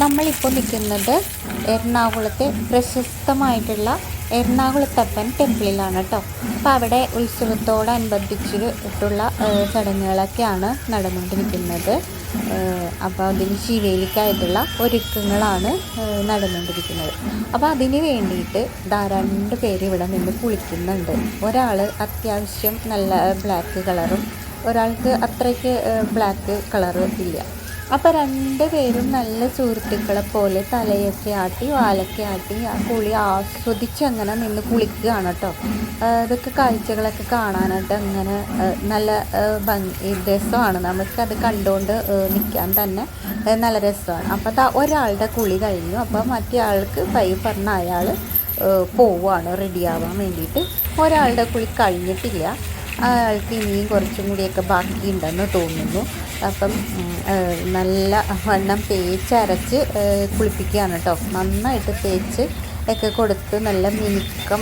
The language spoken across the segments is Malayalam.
നമ്മളിപ്പോൾ നിൽക്കുന്നത് എറണാകുളത്തെ പ്രശസ്തമായിട്ടുള്ള എറണാകുളത്തപ്പൻ ടെമ്പിളിലാണ് കേട്ടോ. അപ്പോൾ അവിടെ ഉത്സവത്തോടനുബന്ധിച്ചിട്ടുള്ള ചടങ്ങുകളൊക്കെയാണ് നടന്നുകൊണ്ടിരിക്കുന്നത്. അപ്പോൾ അതിന് ശിവേലിക്കായിട്ടുള്ള ഒരുക്കങ്ങളാണ് നടന്നുകൊണ്ടിരിക്കുന്നത്. അപ്പോൾ അതിന് വേണ്ടിയിട്ട് 2 പേര് ഇവിടെ നിന്ന് കുളിക്കുന്നുണ്ട്. ഒരാൾ അത്യാവശ്യം നല്ല ബ്ലാക്ക് കളറും ഒരാൾക്ക് അത്രയ്ക്ക് ബ്ലാക്ക് കളറ് ഇല്ല. അപ്പോൾ 2 പേരും നല്ല സുഹൃത്തുക്കളെ പോലെ തലയൊക്കെ ആട്ടി വാലൊക്കെ ആട്ടി ആ കുളി ആസ്വദിച്ച് അങ്ങനെ നിന്ന് കുളിക്കുകയാണ് കേട്ടോ. ഇതൊക്കെ കാഴ്ചകളൊക്കെ കാണാനായിട്ട് അങ്ങനെ നല്ല രസമാണ്. നമുക്കത് കണ്ടുകൊണ്ട് നിൽക്കാൻ തന്നെ നല്ല രസമാണ്. അപ്പോൾ ഒരാളുടെ കുളി കഴിഞ്ഞു. അപ്പോൾ മറ്റേ ആൾക്ക് പറഞ്ഞ അയാൾ പോവുകയാണ് റെഡിയാവാൻ വേണ്ടിയിട്ട്. ഒരാളുടെ കുളി കഴിഞ്ഞിട്ടില്ല, അയാൾക്ക് ഇനിയും കുറച്ചും കൂടിയൊക്കെ ബാക്കിയുണ്ടെന്ന് തോന്നുന്നു. അപ്പം നല്ല വണ്ണം തേച്ചരച്ച് കുളിപ്പിക്കുകയാണ് കേട്ടോ. നന്നായിട്ട് തേച്ച് ഒക്കെ കൊടുത്ത് നല്ല മിനുക്കം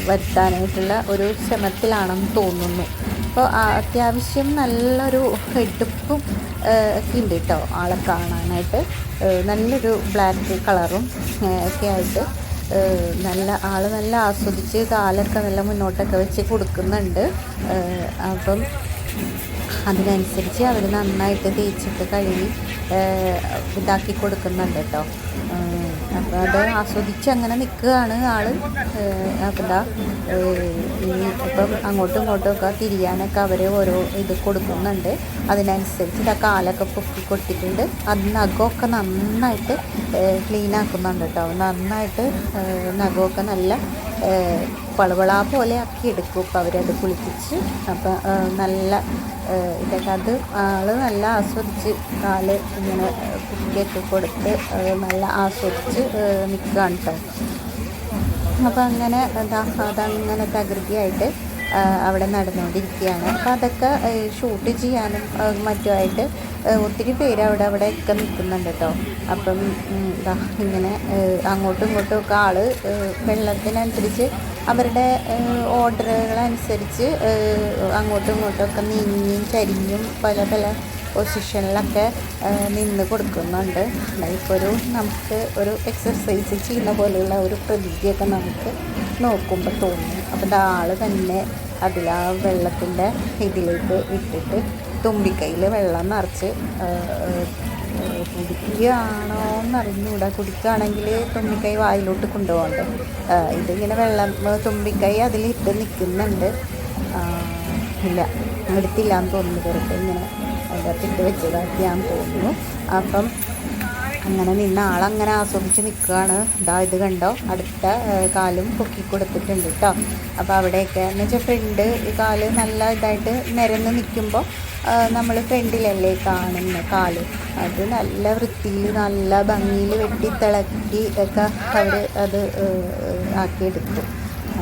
വരുത്താനായിട്ടുള്ള ഒരു ശ്രമത്തിലാണെന്ന് തോന്നുന്നു. അപ്പോൾ അത്യാവശ്യം നല്ലൊരു എടുപ്പും ഒക്കെ ഉണ്ട് കേട്ടോ ആളെ കാണാനായിട്ട്. നല്ലൊരു ബ്ലാക്ക് കളറും ഒക്കെ ആയിട്ട് നല്ല ആസ്വദിച്ച് കാലൊക്കെ നല്ല മുന്നോട്ടൊക്കെ വെച്ച് കൊടുക്കുന്നുണ്ട്. അപ്പം അതിനനുസരിച്ച് അവർ നന്നായിട്ട് തേച്ചിട്ട് കഴുകി ഇതാക്കി കൊടുക്കുന്നുണ്ട് കേട്ടോ. അപ്പോൾ അത് ആസ്വദിച്ച് അങ്ങനെ നിൽക്കുകയാണ് ആൾ. അപ്പം ഇപ്പം അങ്ങോട്ടും ഇങ്ങോട്ടും ഒക്കെ തിരിയാനൊക്കെ അവർ ഓരോ ഇത് കൊടുക്കുന്നുണ്ട്. അതിനനുസരിച്ച് കാലൊക്കെ പൊക്കി കൊടുത്തിട്ടുണ്ട്. അത് നഖമൊക്കെ നന്നായിട്ട് ക്ലീൻ ആക്കുന്നുണ്ട് കേട്ടോ. നന്നായിട്ട് നഖമൊക്കെ നല്ല പളവളാ പോലെ ആക്കി എടുക്കും. ഇപ്പോൾ അവരത് കുളിപ്പിച്ച് അപ്പം നല്ല ഇതൊക്കെ അത് ആൾ നല്ല ആസ്വദിച്ച് കാല് ഇങ്ങനെ കുട്ടിയൊക്കെ കൊടുത്ത് നല്ല ആസ്വദിച്ച് നിൽക്കുകയാണ് കേട്ടോ. അപ്പം അങ്ങനെ അതങ്ങനെ തകൃതിയായിട്ട് അവിടെ നടന്നുകൊണ്ടിരിക്കുകയാണ്. അപ്പോൾ അതൊക്കെ ഷൂട്ട് ചെയ്യാനും മറ്റുമായിട്ട് ഒത്തിരി പേര് അവിടെയൊക്കെ നിൽക്കുന്നുണ്ട് കേട്ടോ. അപ്പം ഇങ്ങനെ അങ്ങോട്ടും ഇങ്ങോട്ടും ഒക്കെ ആൾ വെള്ളത്തിനനുസരിച്ച് അവരുടെ ഓർഡറുകളനുസരിച്ച് അങ്ങോട്ടും ഇങ്ങോട്ടും ഒക്കെ നീങ്ങിയും ചരിഞ്ഞും പല പൊസിഷനിലൊക്കെ നിന്ന് കൊടുക്കുന്നുണ്ട്. ഇപ്പോൾ നമുക്ക് ഒരു എക്സർസൈസ് ചെയ്യുന്ന പോലെയുള്ള ഒരു പ്രതീതിയൊക്കെ നമുക്ക് നോക്കുമ്പോൾ തോന്നും. അപ്പോൾ ആൾ തന്നെ ആ വെള്ളത്തിൻ്റെ ഇതിലേക്ക് ഇട്ടിട്ട് തുമ്പിക്കൈയിൽ വെള്ളം നിറച്ച് കുടിക്കുകയാണോ എന്നറിഞ്ഞൂടാ. കുടിക്കുകയാണെങ്കിൽ തുമ്പിക്കൈ വായിലോട്ട് കൊണ്ടുപോകണ്ടേ. ഇതിങ്ങനെ വെള്ളം തുമ്പിക്കൈ അതിലിട്ട് നിൽക്കുന്നുണ്ട്. ഇല്ല എടുത്തില്ല എന്ന് തോന്നുന്നു. വെറുതെ ഇങ്ങനെ അതിനകത്തിട്ട് വെച്ചതാക്കിയാന്ന് തോന്നുന്നു. അപ്പം അങ്ങനെ നിന്ന ആളങ്ങനെ ആസ്വദിച്ച് നിൽക്കുകയാണ്. ഇത് കണ്ടോ, അടുത്ത കാലും പൊക്കി കൊടുത്തിട്ടുണ്ട് കേട്ടോ. അപ്പോൾ അവിടെയൊക്കെ എന്ന് വെച്ചാൽ ഫ്രണ്ട് കാല് നല്ല ഇതായിട്ട് നിരന്ന് നിൽക്കുമ്പോൾ നമ്മൾ ഫ്രണ്ടിലല്ലേ കാണുന്ന കാല്, അത് നല്ല വൃത്തിയിൽ നല്ല ഭംഗിയിൽ വെട്ടിത്തിളക്കി ഒക്കെ അവർ അത് ആക്കിയെടുക്കും.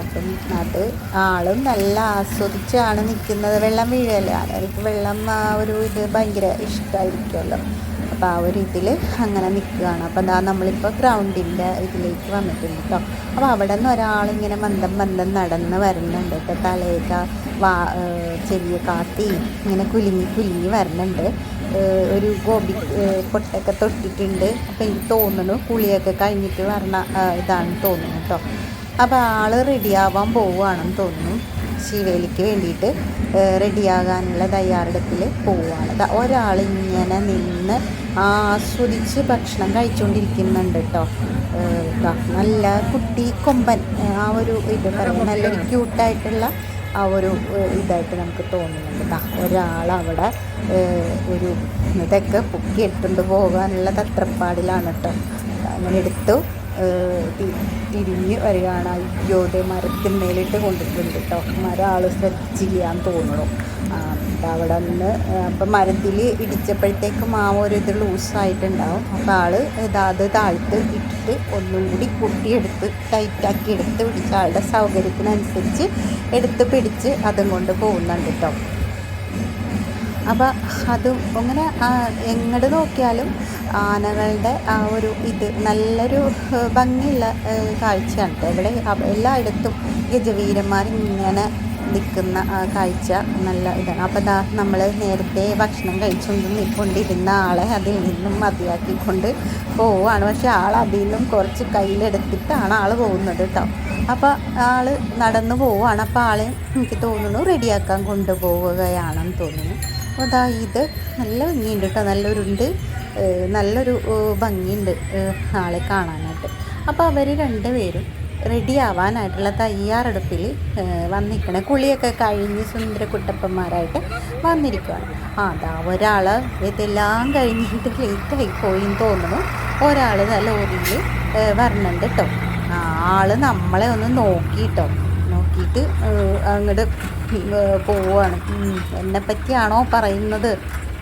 അപ്പം അത് ആളും നല്ല ആസ്വദിച്ചാണ് നിൽക്കുന്നത്. വെള്ളം വീഴല്ല, അവർക്ക് വെള്ളം ഒരു ഇത് ഭയങ്കര ഇഷ്ടമായിരിക്കുമല്ലോ. അപ്പോൾ ആ ഒരു ഇതിൽ അങ്ങനെ നിൽക്കുകയാണ്. അപ്പോൾ നമ്മളിപ്പോൾ ഗ്രൗണ്ടിൻ്റെ ഇതിലേക്ക് വന്നിട്ടുണ്ട് കേട്ടോ. അപ്പോൾ അവിടെ നിന്ന് ഒരാളിങ്ങനെ മന്ദം നടന്ന് വരുന്നുണ്ട് കേട്ടോ. തലയൊക്കെ ചെവിയെ കാട്ടി ഇങ്ങനെ കുലുങ്ങി വരുന്നുണ്ട്. ഒരു ഗോപി പൊട്ടൊക്കെ തൊട്ടിട്ടുണ്ട്. അപ്പോൾ എനിക്ക് തോന്നുന്നു കുളിയൊക്കെ കഴിഞ്ഞിട്ട് വരണ ഇതാണെന്ന് തോന്നുന്നു കേട്ടോ. അപ്പോൾ ആൾ റെഡിയാവാൻ പോവുകയാണെന്ന് തോന്നുന്നു. ശിവേലിക്ക് വേണ്ടിയിട്ട് റെഡിയാകാനുള്ള തയ്യാറെടുപ്പിൽ പോവുകയാണ്. ഒരാളിങ്ങനെ നിന്ന് ആസ്വദിച്ച് ഭക്ഷണം കഴിച്ചുകൊണ്ടിരിക്കുന്നുണ്ട് കേട്ടോ. നല്ല കുട്ടി കൊമ്പൻ ആ ഒരു ഇത് പറയും, നല്ലൊരു ക്യൂട്ടായിട്ടുള്ള ആ ഒരു ഇതായിട്ട് നമുക്ക് തോന്നുന്നുണ്ട്. ഒരാളവിടെ ഒരു ഇതൊക്കെ പൊക്കി എടുത്തുകൊണ്ട് പോകാനുള്ള തത്രപ്പാടിലാണ് കേട്ടോ. അങ്ങനെ എടുത്തു തിരിഞ്ഞ് വരികയാണ്. അയ്യോടെ മരത്തിന്മേലിട്ട് കൊണ്ടിട്ടുണ്ട് കേട്ടോ. മരം ആൾ ശ്രദ്ധിച്ചില്ലാന്ന് തോന്നണം. അവിടെ നിന്ന് അപ്പം മരത്തിൽ ഇടിച്ചപ്പോഴത്തേക്കും ആ ഒരു ഇത് ലൂസായിട്ടുണ്ടാവും. അപ്പോൾ ആൾ അത് താഴ്ത്ത് ഇട്ടിട്ട് ഒന്നും കൂടി കുട്ടിയെടുത്ത് ടൈറ്റാക്കി എടുത്ത് പിടിച്ച് ആളുടെ സൗകര്യത്തിനനുസരിച്ച് എടുത്ത് പിടിച്ച് അതും കൊണ്ട് പോകുന്നുണ്ട് കേട്ടോ. അപ്പോൾ അതും അങ്ങനെ എങ്ങോട്ട് നോക്കിയാലും ആനകളുടെ ആ ഒരു ഇത് നല്ലൊരു ഭംഗിയുള്ള കാഴ്ചയാണ് കേട്ടോ. ഇവിടെ എല്ലായിടത്തും ഗജവീരന്മാരിങ്ങനെ നിൽക്കുന്ന കാഴ്ച നല്ല ഇതാണ്. അപ്പോൾ ദാ നമ്മൾ നേരത്തെ ഭക്ഷണം കഴിച്ചുകൊണ്ടിരുന്ന ആളെ അതിൽ നിന്നും മതിയാക്കിക്കൊണ്ട് പോവുകയാണ്. പക്ഷേ ആൾ അതിൽ നിന്നും കുറച്ച് കയ്യിലെടുത്തിട്ടാണ് ആൾ പോകുന്നത് കേട്ടോ. അപ്പോൾ ആൾ നടന്നു പോവുകയാണ്. അപ്പോൾ ആളെ എനിക്ക് തോന്നുന്നു റെഡിയാക്കാൻ കൊണ്ടുപോവുകയാണെന്ന് തോന്നുന്നു. അപ്പോൾ അതാ ഇത് നല്ല ഭംഗിയുണ്ട് കേട്ടോ, നല്ലൊരു ഭംഗിയുണ്ട് ആളെ കാണാനായിട്ട്. അപ്പോൾ അവർ രണ്ടുപേരും റെഡി ആവാനായിട്ടുള്ള തയ്യാറെടുപ്പിൽ വന്നിരിക്കണേ. കുളിയൊക്കെ കഴിഞ്ഞ് സുന്ദരക്കുട്ടപ്പന്മാരായിട്ട് വന്നിരിക്കുകയാണ്. അതാ ഒരാൾ ഇതെല്ലാം കഴിഞ്ഞിട്ട് ലേറ്റായി പോയിന്ന് തോന്നുന്നു. ഒരാൾ ലോറിയിൽ വരണുണ്ട് കേട്ടോ. ആൾ നമ്മളെ ഒന്ന് നോക്കിയിട്ട് അങ്ങോട്ട് പോവുകയാണ്. എന്നെപ്പറ്റിയാണോ പറയുന്നത്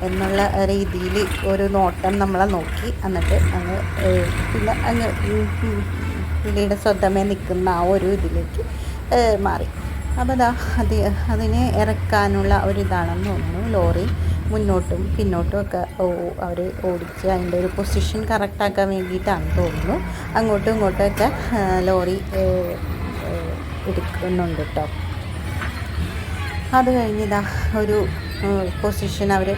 എന്നുള്ള രീതിയിൽ ഒരു നോട്ടം നമ്മളെ നോക്കി. എന്നിട്ട് പിന്നെ പുള്ളിയുടെ സ്വന്തമേ നിൽക്കുന്ന ആ ഒരു ഇതിലേക്ക് മാറി. അപ്പോൾ അതിനെ ഇറക്കാനുള്ള ഒരിതാണെന്ന് തോന്നുന്നു. ലോറി മുന്നോട്ടും പിന്നോട്ടും ഒക്കെ അവർ ഓടിച്ച് അതിൻ്റെ ഒരു പൊസിഷൻ കറക്റ്റാക്കാൻ വേണ്ടിയിട്ടാണെന്ന് തോന്നുന്നു. അങ്ങോട്ടും ഇങ്ങോട്ടുമൊക്കെ ലോറി എടുക്കുന്നുണ്ട് കേട്ടോ. അത് കഴിഞ്ഞിതാ ഒരു പൊസിഷൻ അവർ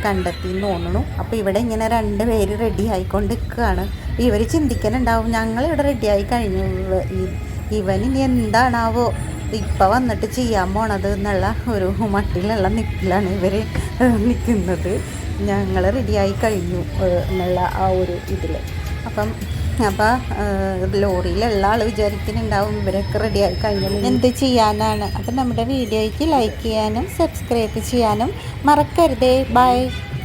കണ്ടെത്തി തോന്നുന്നു. അപ്പോൾ ഇവിടെ ഇങ്ങനെ 2 പേര് റെഡി ആയിക്കൊണ്ട് നിൽക്കുകയാണ്. ഇവർ ചിന്തിക്കുന്നുണ്ടാവും ഞങ്ങളിവിടെ റെഡിയായി കഴിഞ്ഞു, ഇവനിനി എന്താണാവോ ഇപ്പം വന്നിട്ട് ചെയ്യാൻ പോണത് എന്നുള്ള ഒരു മട്ടിലുള്ള നിൽപ്പിലാണ് ഇവർ നിൽക്കുന്നത്. ഞങ്ങൾ റെഡിയായി കഴിഞ്ഞു എന്നുള്ള ആ ഒരു ഇതിൽ. അപ്പോൾ ലോറിയിലുള്ള ആൾ വിചാരിക്കുന്നുണ്ടാവും ഇവരൊക്കെ റെഡിയായി കഴിഞ്ഞാൽ എന്ത് ചെയ്യാനാണ്. അപ്പം നമ്മുടെ വീഡിയോയ്ക്ക് ലൈക്ക് ചെയ്യാനും സബ്സ്ക്രൈബ് ചെയ്യാനും മറക്കരുതേ. ബൈ.